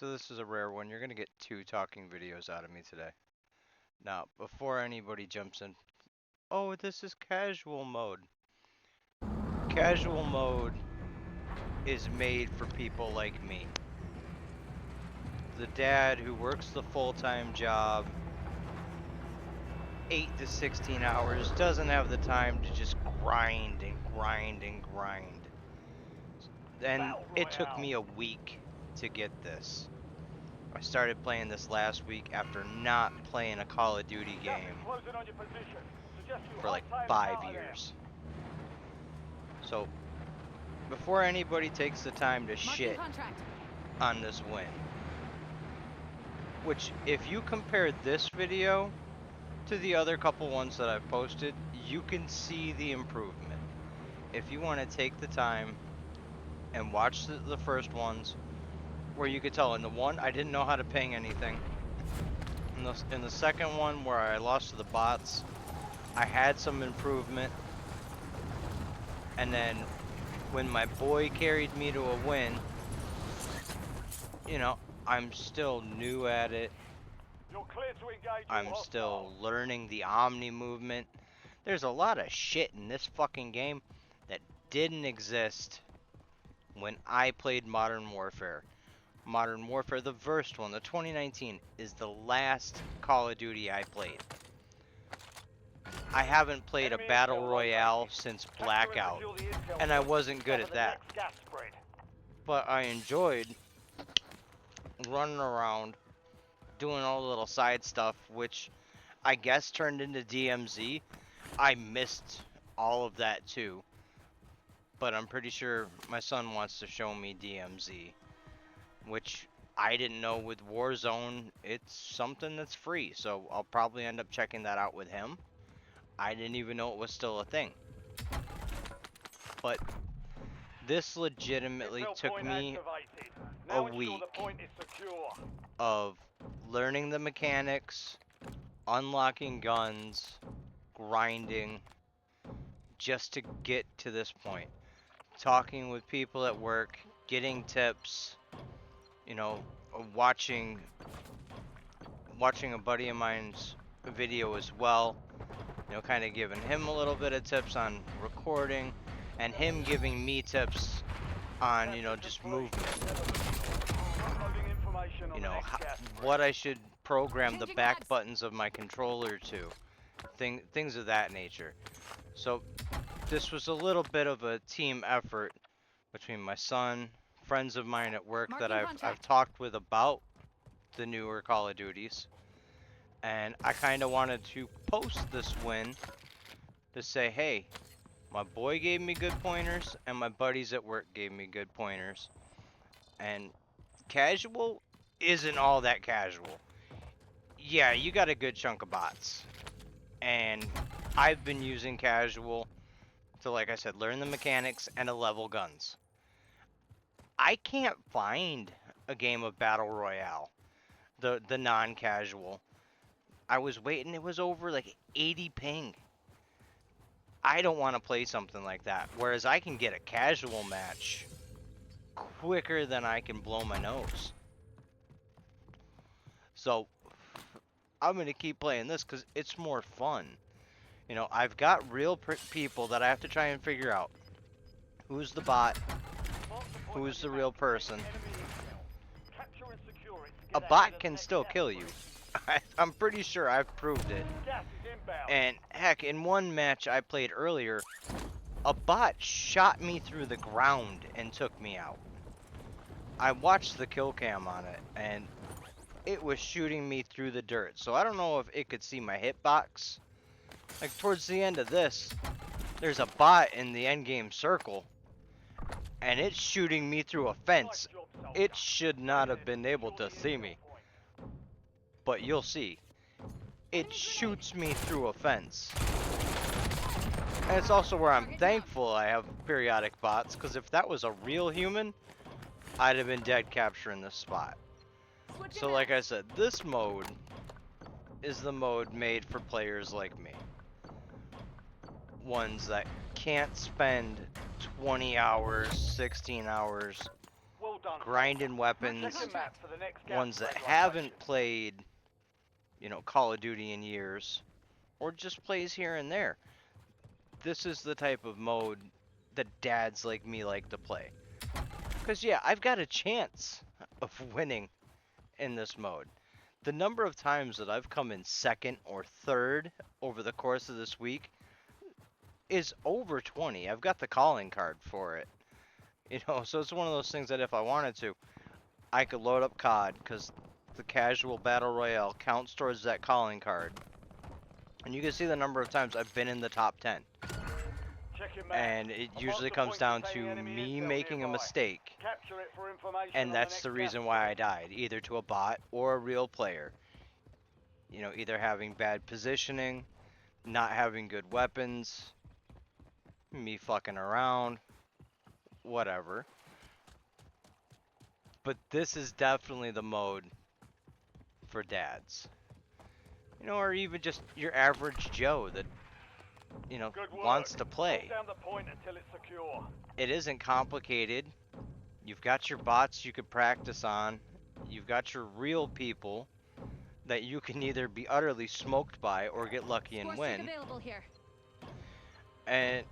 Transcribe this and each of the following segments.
So this is a rare one. You're gonna get 2 talking videos out of me today. Now, before anybody jumps in, oh, this is casual mode. Casual mode is made for people like me. The dad who works the full-time job, 8 to 16 hours, doesn't have the time to just grind and grind and grind. And it took me a week to get this. I started playing this last week after not playing a Call of Duty game for like 5 years. So, before anybody takes the time to shit on this win, which if you compare this video to the other couple ones that I've posted, you can see the improvement. If you want to take the time and watch the first ones, where you could tell in the one I didn't know how to ping anything. In the second one where I lost to the bots, I had some improvement. And then when my boy carried me to a win, you know, I'm still new at it. I'm still learning the Omni movement. There's a lot of shit in this fucking game that didn't exist when I played Modern Warfare. Modern Warfare, the first one, the 2019, is the last Call of Duty I played. I haven't played a Battle Royale since Blackout, and I wasn't good at that. But I enjoyed running around, doing all the little side stuff, which I guess turned into DMZ. I missed all of that too. But I'm pretty sure my son wants to show me DMZ. Which I didn't know with Warzone, it's something that's free, so I'll probably end up checking that out with him. I didn't even know it was still a thing. But this legitimately took me a week of learning the mechanics, unlocking guns, grinding, just to get to this point. Talking with people at work, getting tips, you know, watching a buddy of mine's video as well, you know, kind of giving him a little bit of tips on recording, and him giving me tips on, you know, just movement. You know, what I should program the back buttons of my controller to. Things of that nature. So, this was a little bit of a team effort between my son, friends of mine at work that I've talked with about the newer Call of Duties, and I kind of wanted to post this win to say, hey, my boy gave me good pointers and my buddies at work gave me good pointers, and casual isn't all that casual. Yeah, you got a good chunk of bots, and I've been using casual to, like I said, learn the mechanics and to level guns. I can't find a game of Battle Royale, the non-casual. I was waiting, it was over like 80 ping. I don't want to play something like that, whereas I can get a casual match quicker than I can blow my nose. So, I'm going to keep playing this because it's more fun. You know, I've got real people that I have to try and figure out. Who's the bot? Who's the real person? A bot can still kill you. I'm pretty sure I've proved it. And heck, in one match I played earlier, a bot shot me through the ground and took me out. I watched the kill cam on it, and it was shooting me through the dirt. So I don't know if it could see my hitbox. Like towards the end of this, there's a bot in the endgame circle, and it's shooting me through a fence. It should not have been able to see me, but you'll see. It shoots me through a fence. And it's also where I'm thankful I have periodic bots, because if that was a real human, I'd have been dead capturing this spot. So like I said, this mode is the mode made for players like me. Ones that can't spend 20 hours, 16 hours grinding weapons, ones that haven't played, you know, Call of Duty in years, or just plays here and there. This is the type of mode that dads like me like to play. Because, yeah, I've got a chance of winning in this mode. The number of times that I've come in second or third over the course of this week is over 20. I've got the calling card for it. You know, so it's one of those things that if I wanted to, I could load up COD, because the casual battle royale counts towards that calling card. And you can see the number of times I've been in the top 10. And it usually comes down to me making a mistake. And that's the reason why I died, either to a bot or a real player. You know, either having bad positioning, not having good weapons, me fucking around, whatever. But this is definitely the mode for dads. You know, or even just your average Joe that, you know, wants to play. It isn't complicated. You've got your bots you could practice on. You've got your real people that you can either be utterly smoked by or get lucky and win. And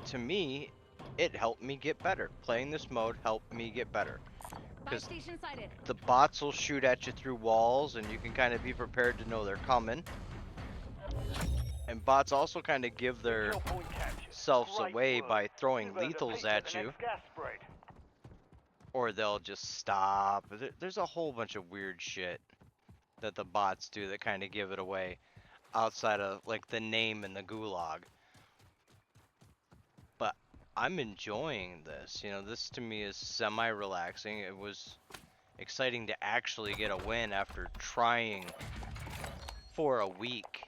to me, it helped me get better. Playing this mode helped me get better. Because the bots will shoot at you through walls, and you can kind of be prepared to know they're coming. And bots also kind of give their selves away by throwing lethals at you. Or they'll just stop. There's a whole bunch of weird shit that the bots do that kind of give it away outside of like the name and the gulag. But I'm enjoying this. You know, this to me is semi-relaxing. It was exciting to actually get a win after trying for a week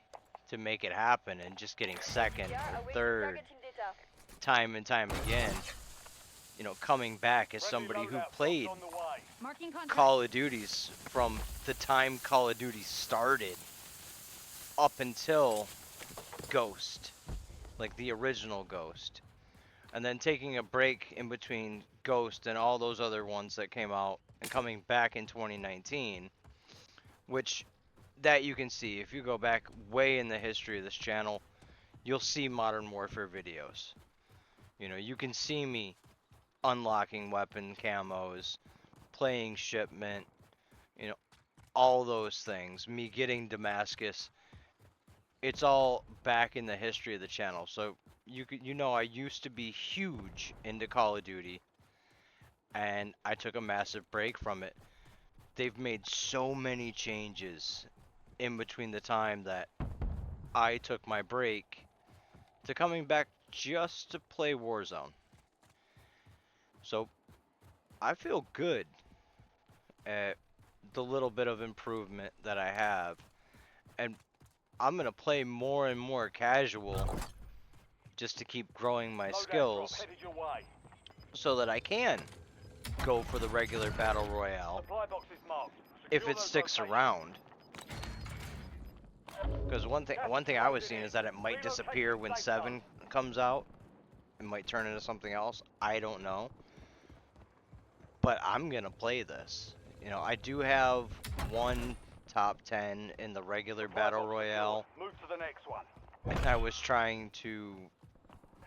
to make it happen and just getting second or third time and time again. You know, coming back as somebody who played Call of Duties from the time Call of Duty started up until Ghost, like the original Ghost, and then taking a break in between Ghost and all those other ones that came out and coming back in 2019, which that you can see if you go back way in the history of this channel, you'll see Modern Warfare videos. You know, you can see me unlocking weapon camos, playing shipment, you know, all those things, me getting Damascus. It's all back in the history of the channel. So you know, I used to be huge into Call of Duty, and I took a massive break from it. They've made so many changes in between the time that I took my break to coming back just to play Warzone. So I feel good at the little bit of improvement that I have, and I'm gonna play more and more casual just to keep growing my skills so that I can go for the regular battle royale if it sticks around. Because one thing I was seeing is that it might disappear when 7 comes out. It might turn into something else. I don't know. But I'm gonna play this. You know, I do have one top 10 in the regular battle royale. Move to the next one. And I was trying to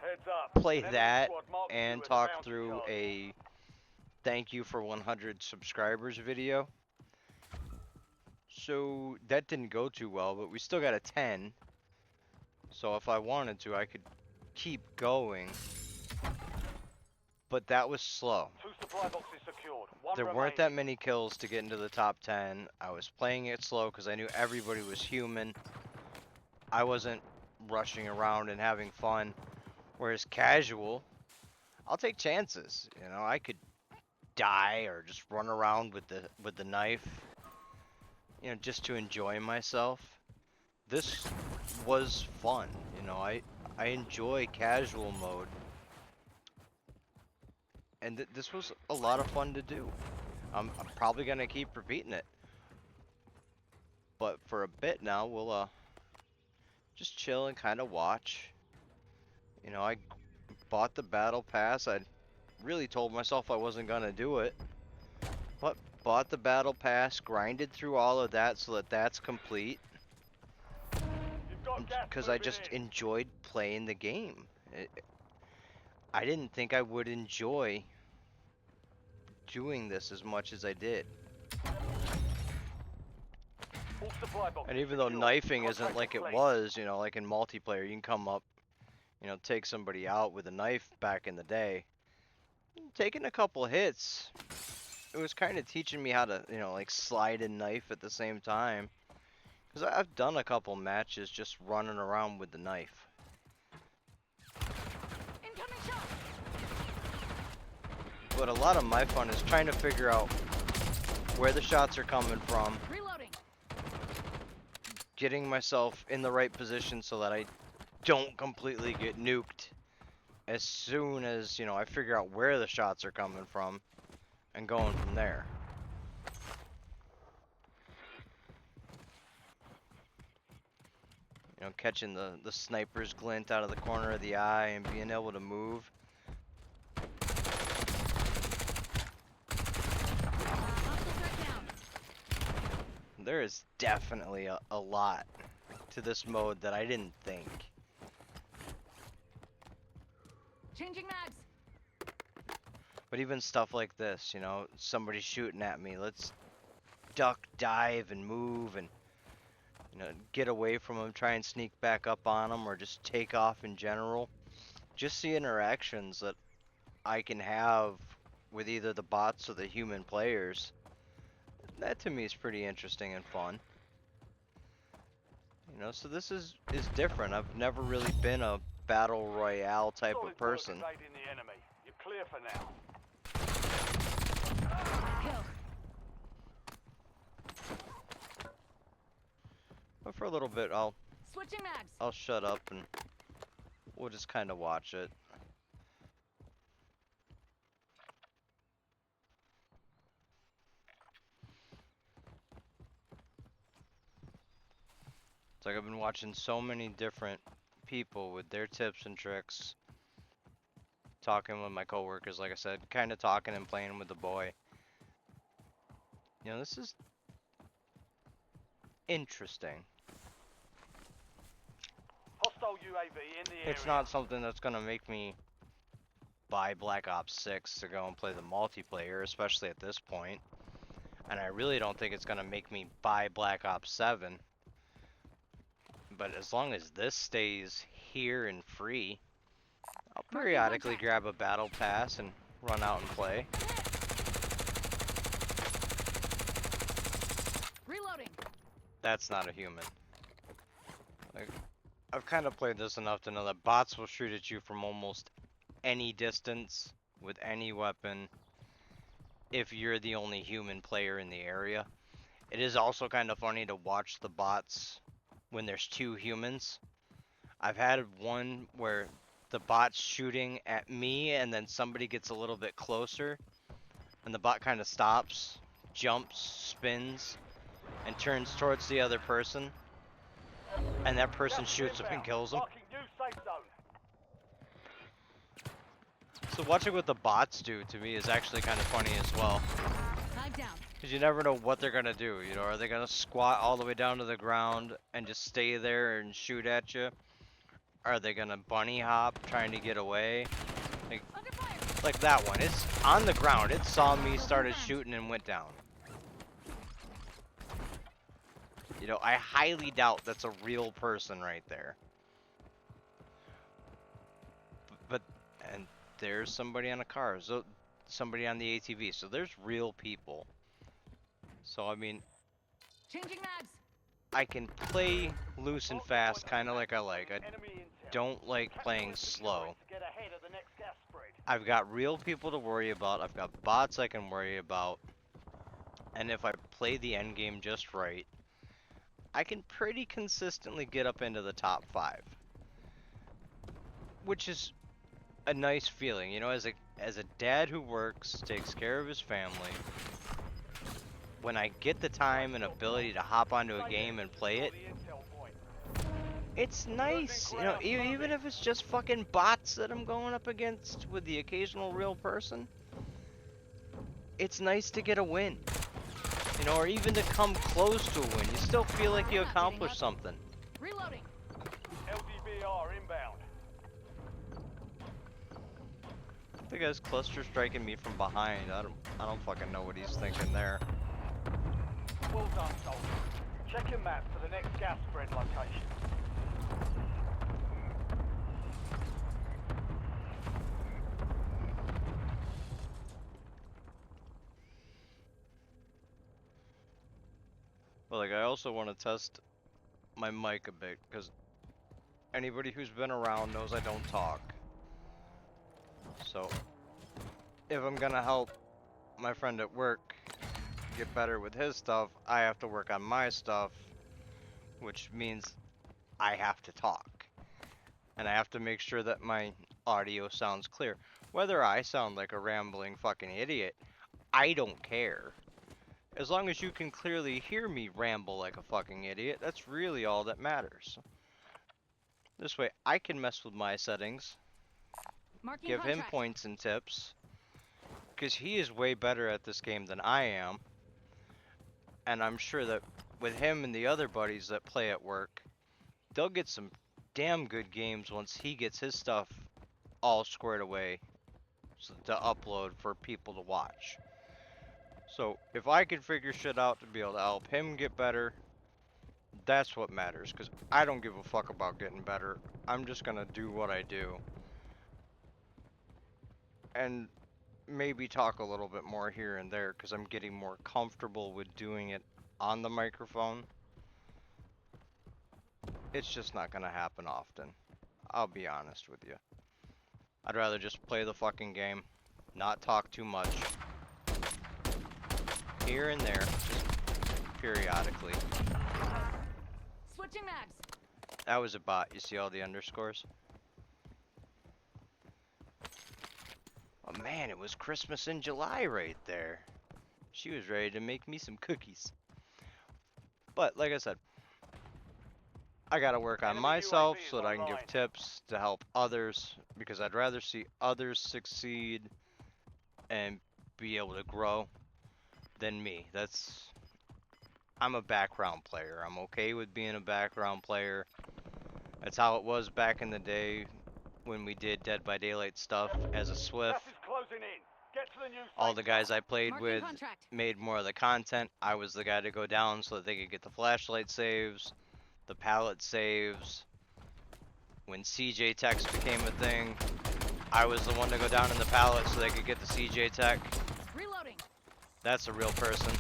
Heads up. play that and talk through a thank you for 100 subscribers video. So that didn't go too well, but we still got a 10. So if I wanted to, I could keep going. But that was slow. 2 supply boxes secured. There weren't that many kills to get into the top 10. I was playing it slow because I knew everybody was human. I wasn't rushing around and having fun. Whereas casual, I'll take chances. You know, I could die or just run around with the knife, you know, just to enjoy myself. This was fun. You know, I enjoy casual mode. And this was a lot of fun to do. I'm probably gonna keep repeating it. But for a bit now, we'll just chill and kind of watch. You know, I bought the battle pass. I really told myself I wasn't gonna do it. But bought the battle pass, grinded through all of that so that that's complete. You've got gas Because I moving just in. enjoyed playing the game. I didn't think I would enjoy doing this as much as I did. All supply boxes And even though secured. knifing isn't Contract like it complete. was, you know, like in multiplayer, you can come up, you know, take somebody out with a knife back in the day. Taking a couple hits, it was kind of teaching me how to, you know, like slide and knife at the same time. Because I've done a couple matches just running around with the knife. Incoming shot. But a lot of my fun is trying to figure out where the shots are coming from, Reloading. getting myself in the right position so that I don't completely get nuked as soon as, you know, I figure out where the shots are coming from and going from there. You know, catching the sniper's glint out of the corner of the eye and being able to move. Hostile threat down. There is definitely a lot to this mode that I didn't think. Changing mags. But even stuff like this, you know, somebody's shooting at me. Let's duck, dive, and move, and you know, get away from them, try and sneak back up on them, or just take off in general. Just the interactions that I can have with either the bots or the human players. That to me is pretty interesting and fun. You know, so this is different. I've never really been a battle royale type of Solid work person. evading the enemy. You're clear for now. Kill. But for a little bit, I'll Switching mags. shut up and we'll just kind of watch it. It's like I've been watching so many different people with their tips and tricks. Talking with my coworkers, like I said, kind of talking and playing with the boy. You know, this is interesting. Hostile UAV in the area. It's not something that's gonna make me buy Black Ops 6 to go and play the multiplayer, especially at this point. And I really don't think it's gonna make me buy Black Ops 7. But as long as this stays here and free, I'll periodically grab a battle pass and run out and play. Reloading. That's not a human. Like, I've kind of played this enough to know that bots will shoot at you from almost any distance with any weapon if you're the only human player in the area. It is also kind of funny to watch the bots when there's two humans. I've had one where the bot's shooting at me and then somebody gets a little bit closer and the bot kind of stops, jumps, spins, and turns towards the other person, and that person shoots him and kills him. Marking new safe zone. So watching what the bots do to me is actually kind of funny as well. Tag down. Because you never know what they're going to do. You know, are they going to squat all the way down to the ground and just stay there and shoot at you? Are they going to bunny hop trying to get away? Under fire. Like that one. It's on the ground. It saw me, started shooting, and went down. You know, I highly doubt that's a real person right there. But and there's somebody on a car. So somebody on the ATV. So there's real people. So, I mean, Changing mags. I can play loose and fast, kind of like I like. I don't like playing slow. Get ahead of the next gas spread. I've got real people to worry about. I've got bots I can worry about. And if I play the end game just right, I can pretty consistently get up into the top 5. Which is a nice feeling, you know, as a dad who works, takes care of his family. When I get the time and ability to hop onto a game and play it, it's nice, you know, even if it's just fucking bots that I'm going up against with the occasional real person. it's nice to get a win. You know, or even to come close to a win. You still feel like you We're not accomplished giving up. something. Reloading. LDBR inbound. The guy's cluster striking me from behind. I don't fucking know what he's thinking there. Well done, soldier. Check your map for the next gas spread location. But like, I also want to test my mic a bit, because anybody who's been around knows I don't talk. So, if I'm gonna help my friend at work get better with his stuff, I have to work on my stuff, which means I have to talk. And I have to make sure that my audio sounds clear. Whether I sound like a rambling fucking idiot, I don't care. As long as you can clearly hear me ramble like a fucking idiot, that's really all that matters. This way, I can mess with my settings, Marking give him contract. points and tips, because he is way better at this game than I am. And I'm sure that with him and the other buddies that play at work, they'll get some damn good games once he gets his stuff all squared away so to upload for people to watch. So if I can figure shit out to be able to help him get better, that's what matters, because I don't give a fuck about getting better. I'm just gonna do what I do. And maybe talk a little bit more here and there, because I'm getting more comfortable with doing it on the microphone. It's just not gonna happen often. I'll be honest with you. I'd rather just play the fucking game, not talk too much. Here and there, just periodically. Switching mags. That was a bot. You see all the underscores? Oh man, it was Christmas in July right there. She was ready to make me some cookies. But like I said, I gotta work on Enemy myself UAV is so that I can give online. tips to help others, because I'd rather see others succeed and be able to grow than me. I'm a background player. I'm okay with being a background player. That's how it was back in the day when we did Dead by Daylight stuff as a Swift. Gas is closing in. Get to the new All safe the guys I played Marking with contract. made more of the content. I was the guy to go down so that they could get the flashlight saves, the pallet saves. When CJ Techs became a thing, I was the one to go down in the pallet so they could get the CJ Tech. Reloading. That's a real person.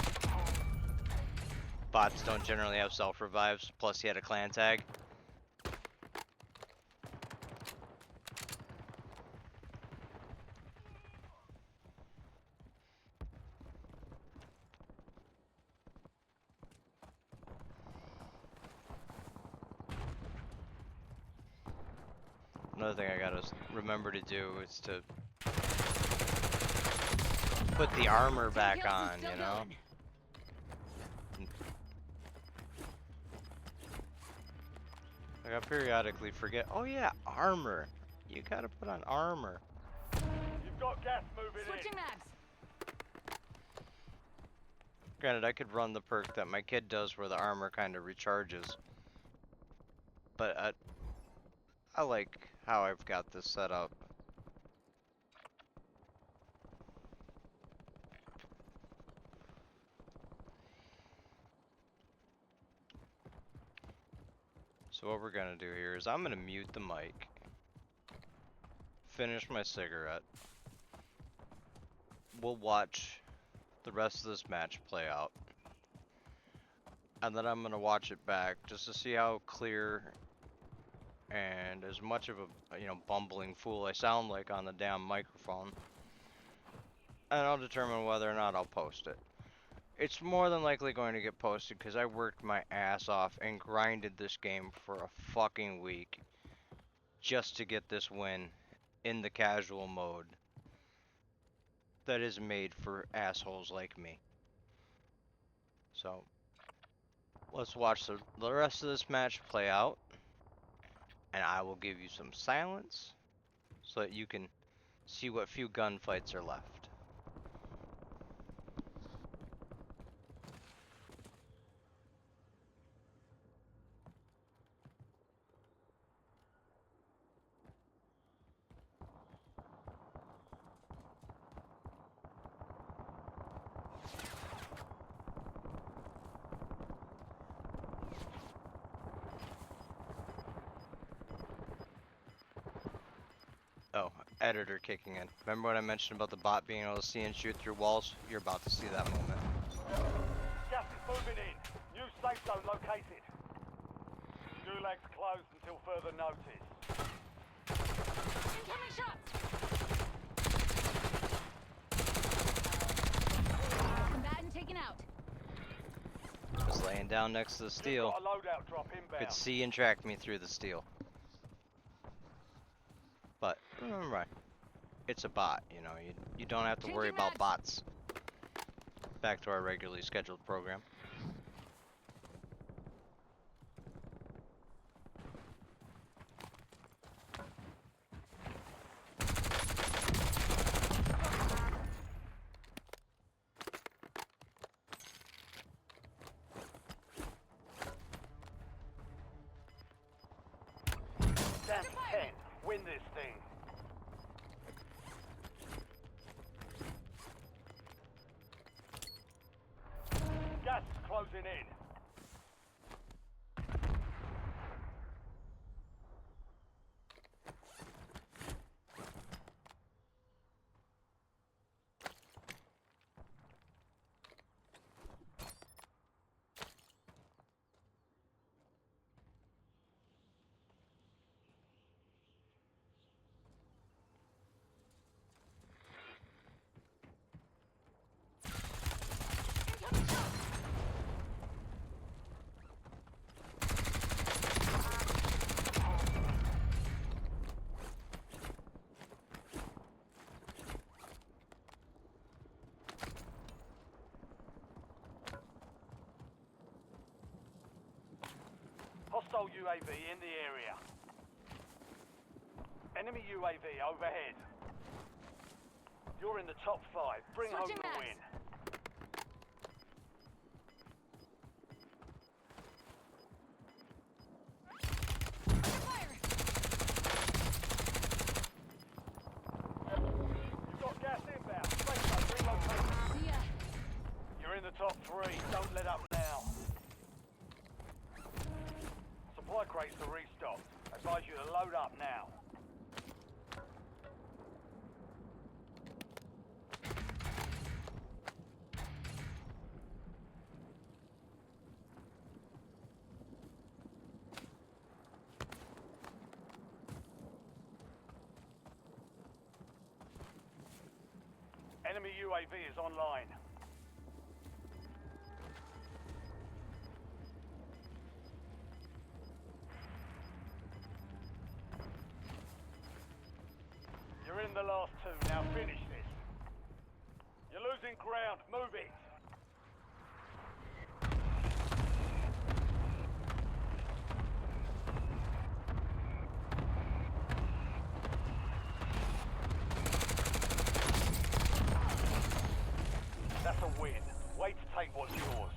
Bots don't generally have self-revives, plus he had a clan tag. Another thing I gotta remember to do is to put the armor 10 back kills and on, still you know? going. Like I periodically forget, oh yeah, armor. You gotta put on armor. You've got gas moving Switching in. mags. Granted, I could run the perk that my kid does where the armor kind of recharges. But I like how I've got this set up. So what we're gonna do here is I'm gonna mute the mic, finish my cigarette. We'll watch the rest of this match play out. And then I'm gonna watch it back just to see how clear and as much of a, bumbling fool I sound like on the damn microphone. And I'll determine whether or not I'll post it. It's more than likely going to get posted because I worked my ass off and grinded this game for a fucking week just to get this win in the casual mode that is made for assholes like me. So, let's watch the rest of this match play out, and I will give you some silence so that you can see what few gunfights are left. editor kicking in. Remember what I mentioned about the bot being able to see and shoot through walls? You're about to see that moment. Gas is moving in. New safe zone located. Gulag's closed until further notice. Incoming shots! Combatant taken out. Was laying down next to the steel. Got a loadout drop inbound. Could see and track me through the steel. But remember, it's a bot. You know, you don't have to worry Changing about mags. bots. Back to our regularly scheduled program. Down to 10. Win this thing. Gas is closing in. Incoming shots! Hostile UAV in the area. Enemy UAV overhead. You're in the top 5. Bring home Switching the mags. win. Fire! You've got gas inbound. Safe zone relocated. See ya. You're in the top 3. Don't let up now. Supply crates are restocked. Advise you to load up now. Enemy UAV is online. You're in the last 2. Now finish this. You're losing ground. Move it. That's a win. Wait to take what's yours.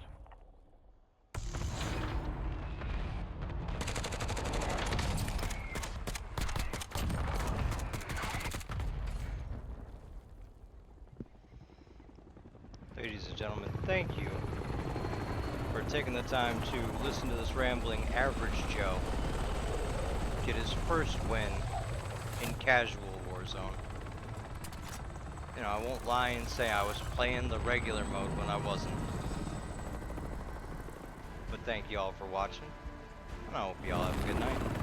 Ladies and gentlemen, thank you for taking the time to listen to this rambling average Joe get his first win in Casual Warzone. You know, I won't lie and say I was playing the regular mode when I wasn't. But thank you all for watching, and I hope you all have a good night.